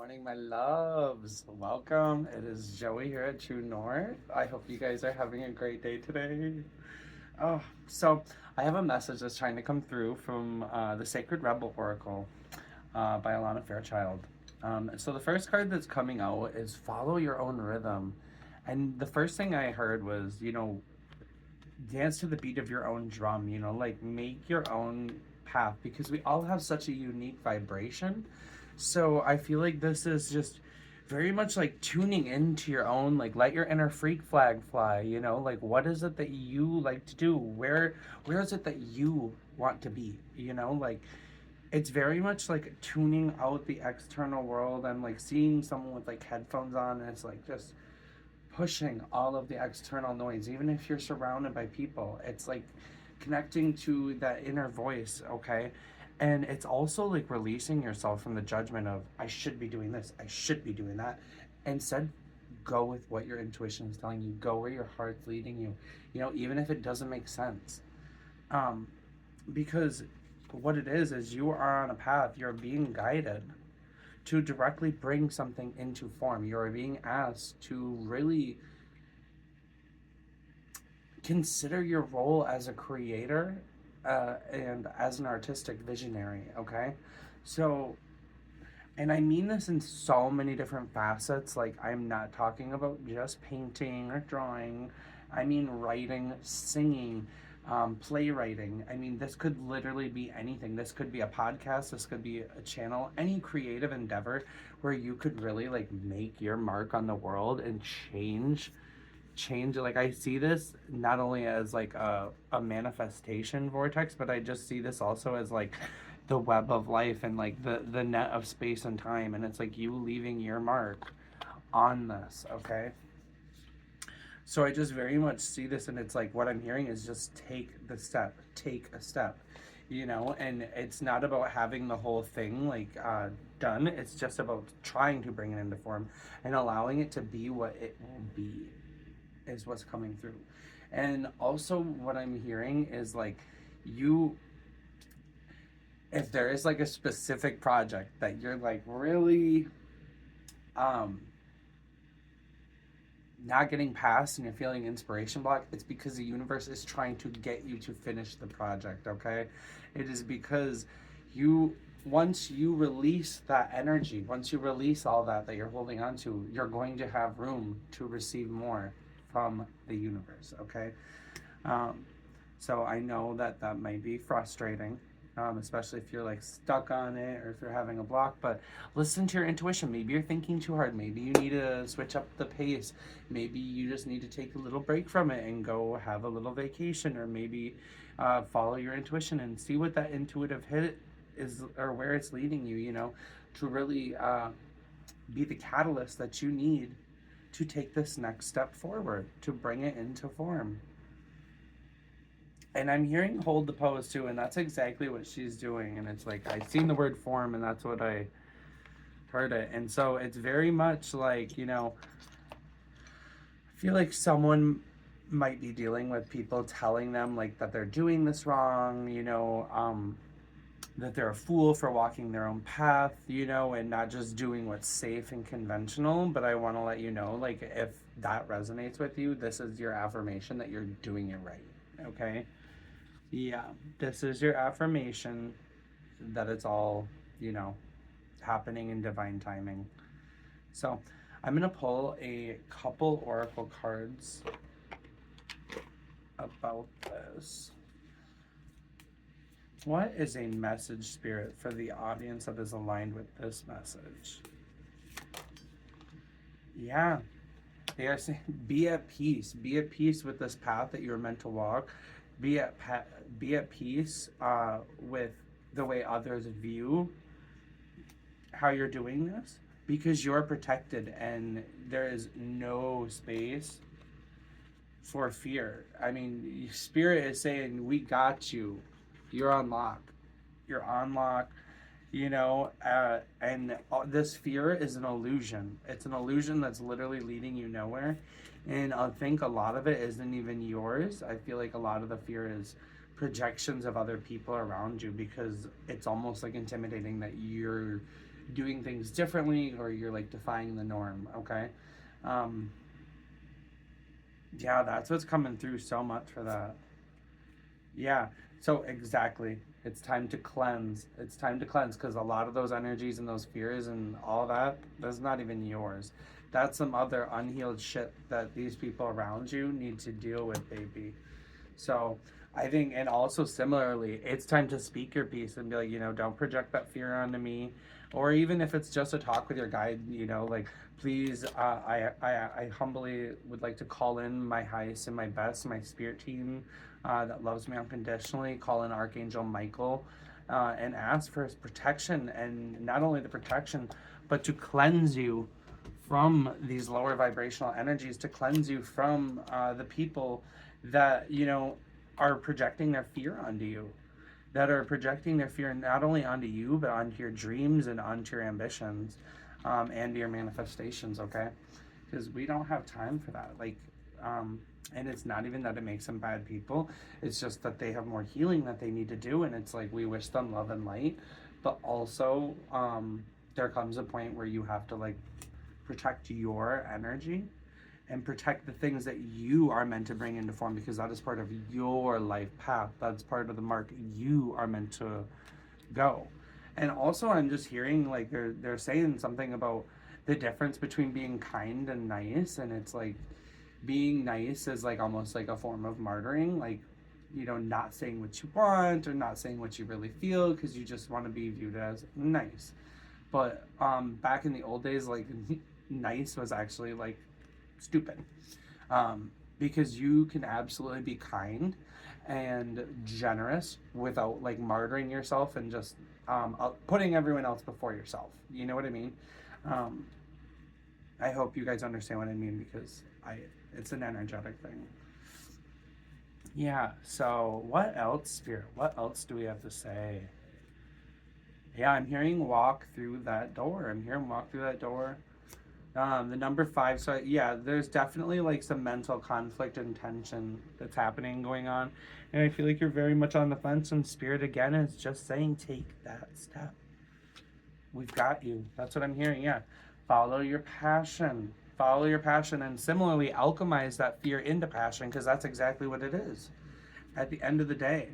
morning, my loves. Welcome. It is Joey here at True North. I hope you guys are having a great day today. So I have a message that's trying to come through from the Sacred Rebel Oracle by Alana Fairchild. So the first card that's coming out is Follow Your Own Rhythm. And the first thing I heard was, dance to the beat of your own drum, like make your own path because we all have such a unique vibration. So I feel like this is just very much like tuning into your own, like let your inner freak flag fly, like what is it that you like to do? Where is it that you want to be? Like it's very much like tuning out the external world and like seeing someone with like headphones on and it's like just pushing all of the external noise, even if you're surrounded by people. It's like connecting to that inner voice, okay? And it's also like releasing yourself from the judgment of, I should be doing this, I should be doing that. Instead, go with what your intuition is telling you, go where your heart's leading you, even if it doesn't make sense. Um, because what it is you are on a path, you're being guided to directly bring something into form. You're being asked to really consider your role as a creator and as an artistic visionary, okay? So, and I mean this in so many different facets. Like, I'm not talking about just painting or drawing, I mean writing, singing, playwriting. I mean, this could literally be anything. This could be a podcast, this could be a channel, any creative endeavor where you could really like make your mark on the world and change. Like I see this not only as like a manifestation vortex, but I just see this also as like the web of life and like the net of space and time, and it's like you leaving your mark on this, okay? So I just very much see this, and it's like what I'm hearing is just take a step, and it's not about having the whole thing like done. It's just about trying to bring it into form and allowing it to be what it will be is what's coming through. And also what I'm hearing is like you, if there is like a specific project that you're like really um not getting past and you're feeling inspiration block, it's because the universe is trying to get you to finish the project, okay? It is because you, once you release that energy, once you release all that you're holding on to, you're going to have room to receive more from the universe, okay? Um, so I know that that might be frustrating, especially if you're like stuck on it or if you're having a block. But listen to your intuition. Maybe you're thinking too hard. Maybe you need to switch up the pace. Maybe you just need to take a little break from it and go have a little vacation, or maybe follow your intuition and see what that intuitive hit is or where it's leading you. To really be the catalyst that you need to take this next step forward, to bring it into form. And I'm hearing hold the pose too, and that's exactly what she's doing. And it's like I've seen the word form, and that's what I heard it. And so it's very much like, I feel like someone might be dealing with people telling them like that they're doing this wrong, that they're a fool for walking their own path, and not just doing what's safe and conventional. But I want to let you know, like, if that resonates with you, this is your affirmation that you're doing it right, okay? Yeah, this is your affirmation that it's all, you know, happening in divine timing. So I'm going to pull a couple oracle cards about this. What is a message, Spirit, for the audience that is aligned with this message? Yeah, they are saying be at peace. Be at peace with this path that you're meant to walk. Be at peace with the way others view how you're doing this, because you're protected and there is no space for fear. I mean, Spirit is saying, we got you. You're on lock. You're on lock. And this fear is an illusion. It's an illusion that's literally leading you nowhere. And I think a lot of it isn't even yours. I feel like a lot of the fear is projections of other people around you, because it's almost like intimidating that doing things differently, or you're like defying the norm. Okay. um yeah, that's what's coming through so much for that. Yeah. So exactly. It's time to cleanse. It's time to cleanse, because a lot of those energies and those fears and all that, that's not even yours. That's some other unhealed shit that these people around you need to deal with, baby. So I think, and also similarly, it's time to speak your piece and be like, don't project that fear onto me. Or even if it's just a talk with your guide, like, please, I humbly would like to call in my highest and my best, my spirit team that loves me unconditionally, call in Archangel Michael and ask for his protection. And not only the protection, but to cleanse you from these lower vibrational energies, to cleanse you from the people that are projecting their fear onto you, that are projecting their fear not only onto you but onto your dreams and onto your ambitions, and your manifestations. Okay, because we don't have time for that. Like, and it's not even that it makes them bad people, it's just that they have more healing that they need to do, and it's like we wish them love and light, but also there comes a point where you have to like protect your energy and protect the things that you are meant to bring into form, because that is part of your life path. That's part of the mark you are meant to go. And also, I'm just hearing like they're saying something about the difference between being kind and nice, and it's like being nice is like almost like a form of martyring, like not saying what you want or not saying what you really feel because you just want to be viewed as nice. But back in the old days, like nice was actually like stupid, because you can absolutely be kind and generous without like martyring yourself and just putting everyone else before yourself. You know what I mean? I hope you guys understand what I mean, because it's an energetic thing. Yeah. So what else, Spirit? What else do we have to say? Yeah, I'm hearing walk through that door. I'm hearing walk through that door. The number 5. So yeah, there's definitely like some mental conflict and tension that's happening going on, and I feel like you're very much on the fence. And Spirit again is just saying, take that step. We've got you. That's what I'm hearing. Yeah, follow your passion. Follow your passion, and similarly alchemize that fear into passion, because that's exactly what it is. At the end of the day,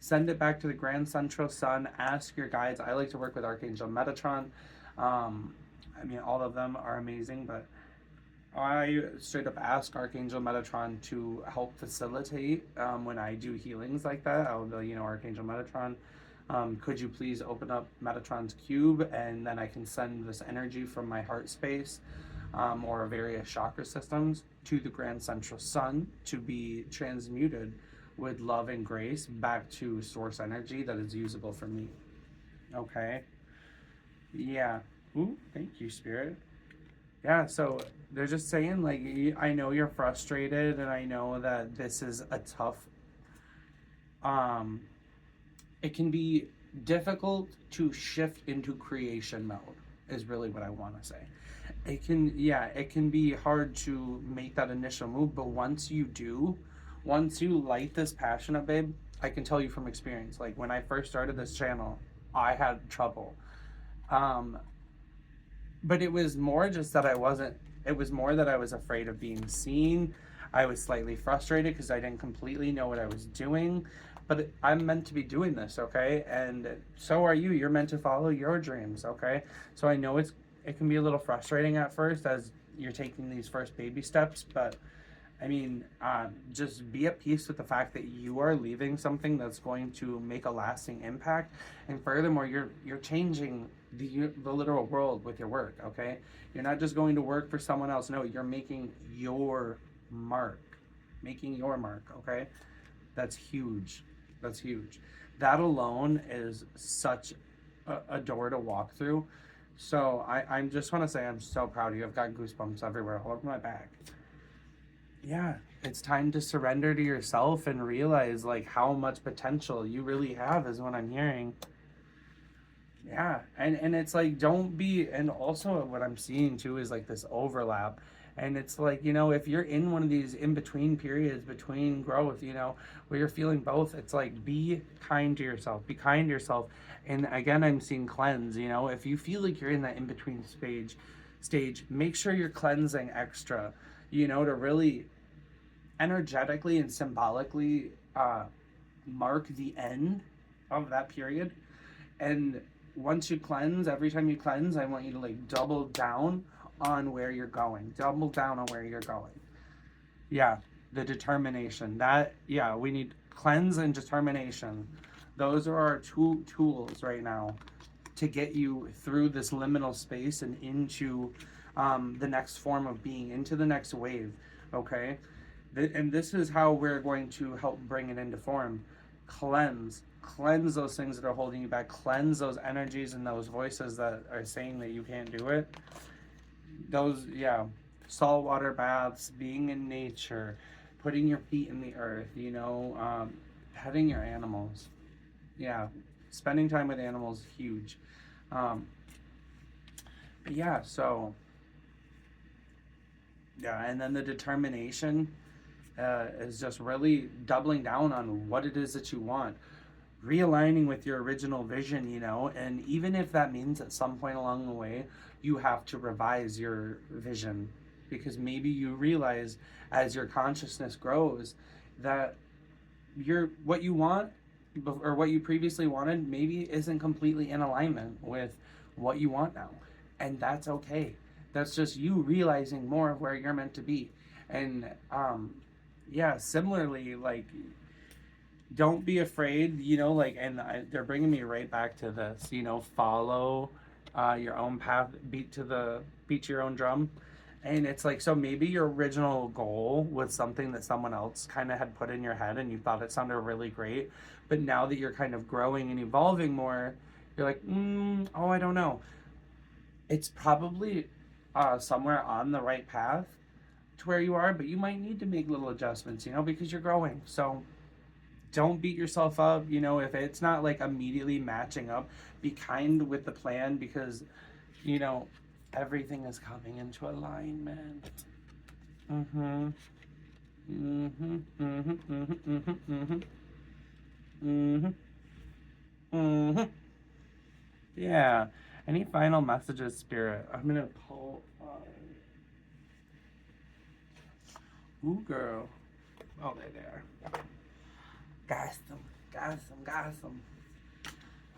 send it back to the Grand Central Sun. Ask your guides. I like to work with Archangel Metatron. I mean, all of them are amazing, but I straight up ask Archangel Metatron to help facilitate when I do healings like that. I'll be, Archangel Metatron, could you please open up Metatron's cube, and then I can send this energy from my heart space or various chakra systems to the Grand Central Sun to be transmuted with love and grace back to source energy that is usable for me. Okay? Yeah. Ooh, thank you, Spirit. Yeah, so they're just saying, like, I know you're frustrated, and I know that this is a tough, it can be difficult to shift into creation mode, is really what I want to say. It can be hard to make that initial move, but once you light this passion up, babe, I can tell you from experience, like, when I first started this channel, I had trouble. But it was more just that I was afraid of being seen. I was slightly frustrated because I didn't completely know what I was doing. But I'm meant to be doing this, okay? And so are you. You're meant to follow your dreams, okay? So I know it can be a little frustrating at first as you're taking these first baby steps, but I mean, just be at peace with the fact that you are leaving something that's going to make a lasting impact, and furthermore, you're changing the literal world with your work. Okay, you're not just going to work for someone else. No, you're making your mark. Okay, that's huge. That's huge. That alone is such a door to walk through. So I just want to say I'm so proud of you. I've got goosebumps everywhere, all over my back. Yeah, it's time to surrender to yourself and realize like how much potential you really have is what I'm hearing. Yeah, and it's like, don't be, and also what I'm seeing too is like this overlap. And it's like, you know, if you're in one of these in between periods between growth, you know, where you're feeling both, it's like, be kind to yourself, be kind to yourself. And again, I'm seeing cleanse, you know, if you feel like you're in that in between stage, make sure you're cleansing extra, you know, to really energetically and symbolically mark the end of that period. And once you cleanse, every time you cleanse, I want you to like double down on where you're going. Double down on where you're going. Yeah, the determination. That, yeah, we need cleanse and determination. Those are our two tools right now to get you through this liminal space and into the next form of being, into the next wave. Okay? And this is how we're going to help bring it into form. Cleanse those things that are holding you back. Cleanse those energies and those voices that are saying that you can't do it. Those, yeah, saltwater baths, being in nature, putting your feet in the earth, you know, petting your animals. Yeah, spending time with animals, huge. But yeah, so, yeah, and then the determination is just really doubling down on what it is that you want, realigning with your original vision, you know, and even if that means at some point along the way you have to revise your vision, because maybe you realize as your consciousness grows that what you want or what you previously wanted maybe isn't completely in alignment with what you want now, and that's okay. That's just you realizing more of where you're meant to be. And yeah, similarly, like, don't be afraid, you know, like, and they're bringing me right back to this, you know, follow your own path, beat your own drum. And it's like, so maybe your original goal was something that someone else kind of had put in your head and you thought it sounded really great, but now that you're kind of growing and evolving more, you're like, oh, I don't know. It's probably somewhere on the right path to where you are, but you might need to make little adjustments, you know, because you're growing. So don't beat yourself up, you know, if it's not like immediately matching up. Be kind with the plan, because, you know, everything is coming into alignment. Mm-hmm. Mm-hmm. Mm-hmm. Mm-hmm. Mm-hmm. Mm-hmm. Mm-hmm. Yeah. Any final messages, Spirit? I'm gonna pull. Ooh, girl. Oh, there. Got some.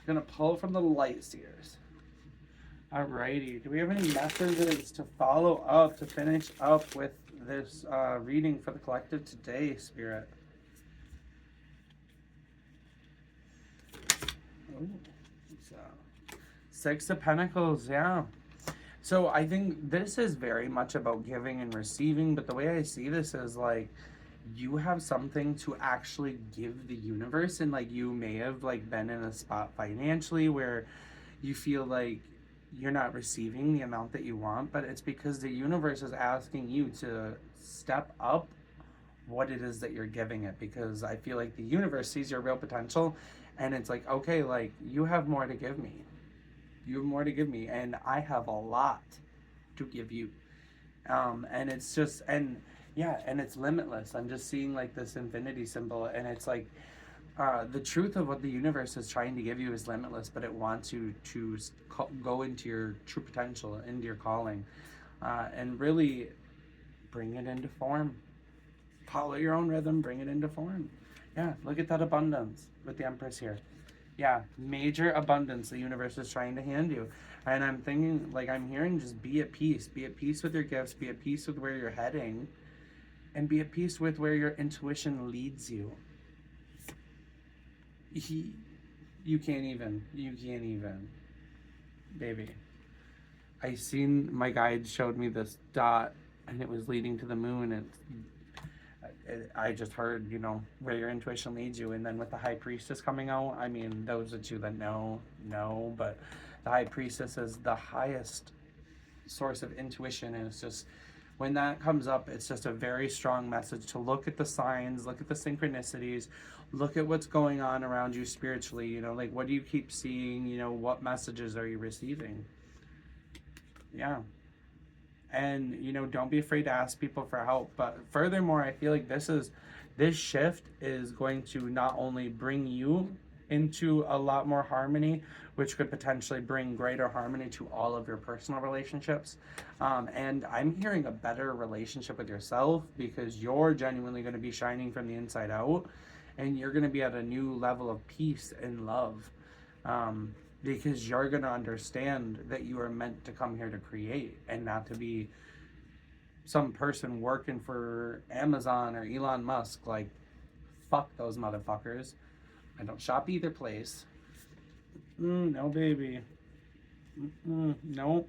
Gonna pull from the light seers. Alrighty. Do we have any messages to follow up, to finish up with this reading for the collective today, Spirit? Ooh, so, Six of Pentacles, yeah. So I think this is very much about giving and receiving, but the way I see this is like, you have something to actually give the universe, and like you may have like been in a spot financially where you feel like you're not receiving the amount that you want, but it's because the universe is asking you to step up what it is that you're giving it, because I feel like the universe sees your real potential and it's like, okay, like, you have more to give me. You have more to give me, and I have a lot to give you. And it's just, and yeah, and it's limitless. I'm just seeing like this infinity symbol, and it's like, the truth of what the universe is trying to give you is limitless, but it wants you to go into your true potential, into your calling, and really bring it into form. Follow your own rhythm, bring it into form. Yeah, look at that abundance with the Empress here. Yeah, major abundance the universe is trying to hand you. And I'm thinking, like, I'm hearing, just be at peace. Be at peace with your gifts, be at peace with where you're heading, and be at peace with where your intuition leads you. You can't even, baby. I seen, my guide showed me this dot, and it was leading to the moon, and I just heard, you know, where your intuition leads you. And then with the High Priestess coming out, I mean, those of you that know, but the High Priestess is the highest source of intuition, and it's just, when that comes up, it's just a very strong message to look at the signs, look at the synchronicities, look at what's going on around you spiritually, you know, like, what do you keep seeing, you know, what messages are you receiving? Yeah. And don't be afraid to ask people for help. But furthermore, I feel like this shift is going to not only bring you into a lot more harmony, which could potentially bring greater harmony to all of your personal relationships. And I'm hearing a better relationship with yourself, because you're genuinely going to be shining from the inside out, and you're going to be at a new level of peace and love. Because you're going to understand that you are meant to come here to create, and not to be some person working for Amazon or Elon Musk. Like, fuck those motherfuckers. I don't shop either place. No, baby. No.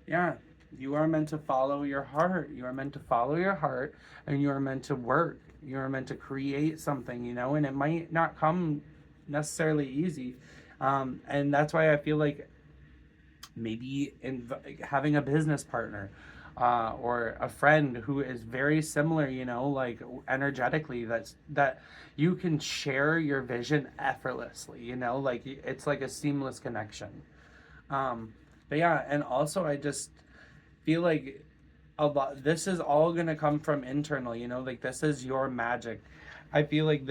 Yeah, you are meant to follow your heart. You are meant to follow your heart, and you are meant to work. You are meant to create something, and it might not come necessarily easy. And that's why I feel like maybe having a business partner, or a friend who is very similar, like energetically, that you can share your vision effortlessly, like it's like a seamless connection. But yeah, and also I just feel like a lot, this is all gonna come from internal, like this is your magic. I feel like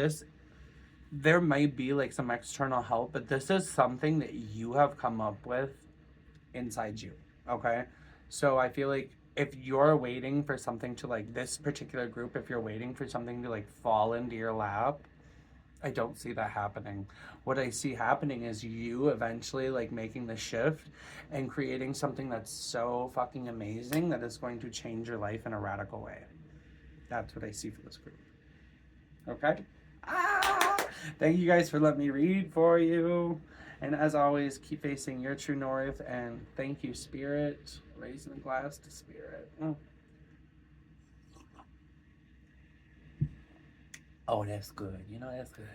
there might be like some external help, but this is something that you have come up with inside you. Okay. So I feel like if you're waiting for something to, like, this particular group, if you're waiting for something to like fall into your lap, I don't see that happening. What I see happening is you eventually like making the shift and creating something that's so fucking amazing that it's going to change your life in a radical way. That's what I see for this group. Okay? Thank you guys for letting me read for you. And as always, keep facing your true north. And thank you, Spirit. Raising the glass to Spirit. Oh, that's good. That's good.